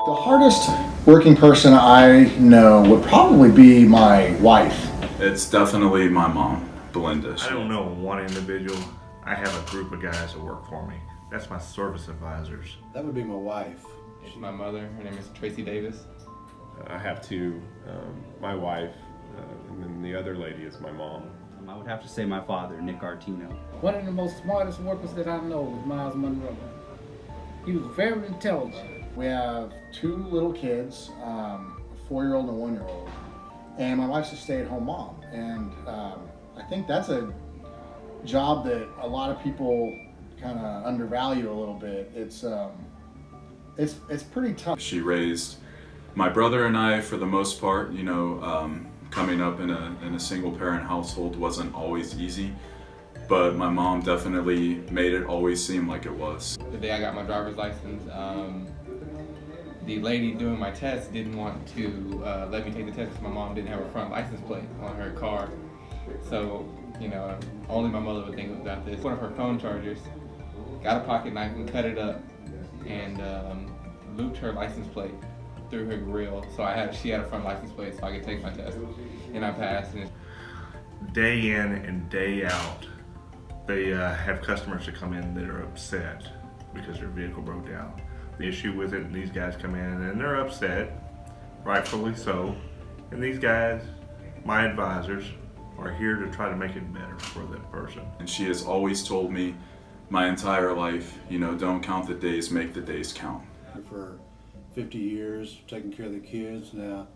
The hardest working person I know would probably be my wife. It's definitely my mom, Belinda. I don't know one individual. I have a group of guys that work for me. That's my service advisors. That would be my wife. It's my mother. Her name is Tracy Davis. I have two, my wife, and then the other lady is my mom. I would have to say my father, Nick Artino. One of the most smartest workers that I know was Miles Monroe. He was very intelligent. We have two little kids, a 4-year-old and a 1-year-old, and my wife's a stay-at-home mom. And I think that's a job that a lot of people kind of undervalue a little bit. It's pretty tough. She raised my brother and I for the most part. You know, coming up in a single-parent household wasn't always easy, but my mom definitely made it always seem like it was. The day I got my driver's license, the lady doing my test didn't want to let me take the test because my mom didn't have her front license plate on her car. So, you know, only my mother would think about this. One of her phone chargers, got a pocket knife and cut it up and looped her license plate through her grill. So she had a front license plate so I could take my test. And I passed. Day in and day out, they have customers that come in that are upset because their vehicle broke down. The issue with it, and these guys come in and they're upset, rightfully so. And these guys, my advisors, are here to try to make it better for that person. And she has always told me my entire life, you know, don't count the days, make the days count. For 50 years, taking care of the kids, now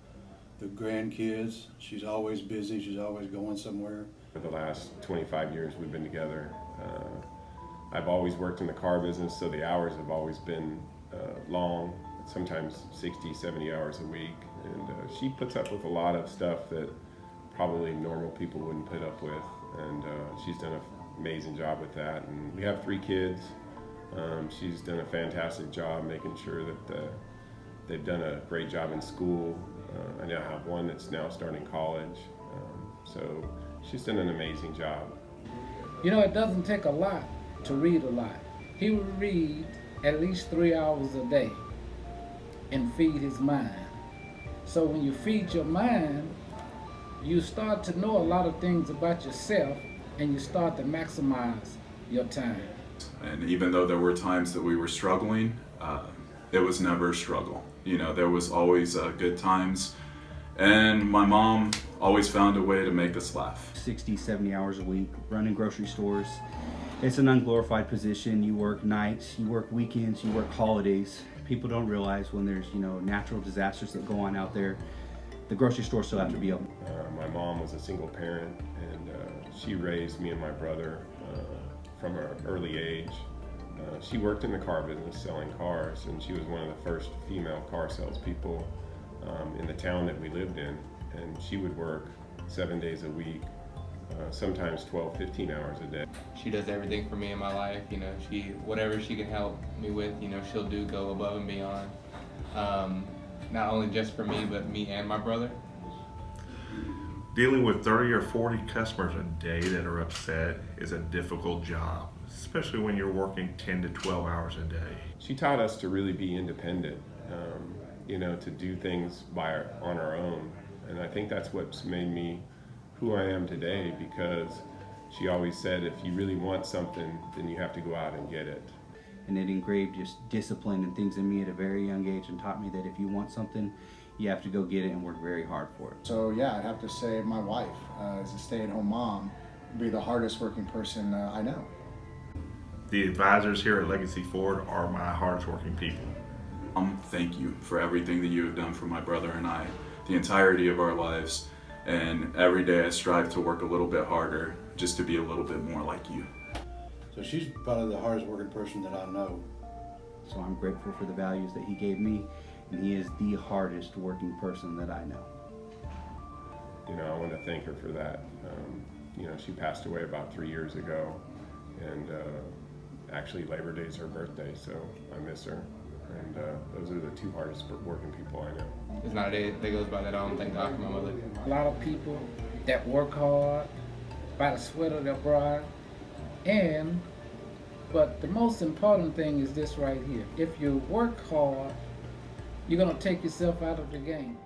the grandkids. She's always busy, she's always going somewhere. For the last 25 years we've been together. I've always worked in the car business, so the hours have always been long, sometimes 60, 70 hours a week. And she puts up with a lot of stuff that probably normal people wouldn't put up with. And she's done an amazing job with that. And we have 3 kids. She's done a fantastic job making sure that they've done a great job in school. I now have one that's now starting college. So she's done an amazing job. You know, it doesn't take a lot to read a lot. He would read at least 3 hours a day and feed his mind. So when you feed your mind, you start to know a lot of things about yourself and you start to maximize your time. And even though there were times that we were struggling, it was never a struggle. You know, there was always good times. And my mom always found a way to make us laugh. 60, 70 hours a week, running grocery stores. It's an unglorified position. You work nights, you work weekends, you work holidays. People don't realize when there's, you know, natural disasters that go on out there, the grocery store still have to be open. My mom was a single parent, and she raised me and my brother from an early age. She worked in the car business selling cars, and she was one of the first female car salespeople in the town that we lived in. And she would work 7 days a week, sometimes 12, 15 hours a day. She does everything for me in my life. You know, whatever she can help me with, you know, she'll go above and beyond. Not only just for me, but me and my brother. Dealing with 30 or 40 customers a day that are upset is a difficult job, especially when you're working 10 to 12 hours a day. She taught us to really be independent, you know, to do things on our own. And I think that's what's made me who I am today, because she always said, if you really want something, then you have to go out and get it. And it engraved just discipline and things in me at a very young age and taught me that if you want something, you have to go get it and work very hard for it. So yeah, I'd have to say my wife, as a stay-at-home mom, would be the hardest working person I know. The advisors here at Legacy Ford are my hardest working people. Thank you for everything that you have done for my brother and I, the entirety of our lives. And every day I strive to work a little bit harder just to be a little bit more like you. So she's probably the hardest working person that I know. So I'm grateful for the values that he gave me, and he is the hardest working person that I know. You know, I want to thank her for that. You know, she passed away about 3 years ago, and actually Labor Day is her birthday, so I miss her. And those are the 2 hardest working people I know. There's not a day that goes by that I don't thank God for my mother. A lot of people that work hard by the sweat of their brow, but the most important thing is this right here. If you work hard you're gonna take yourself out of the game.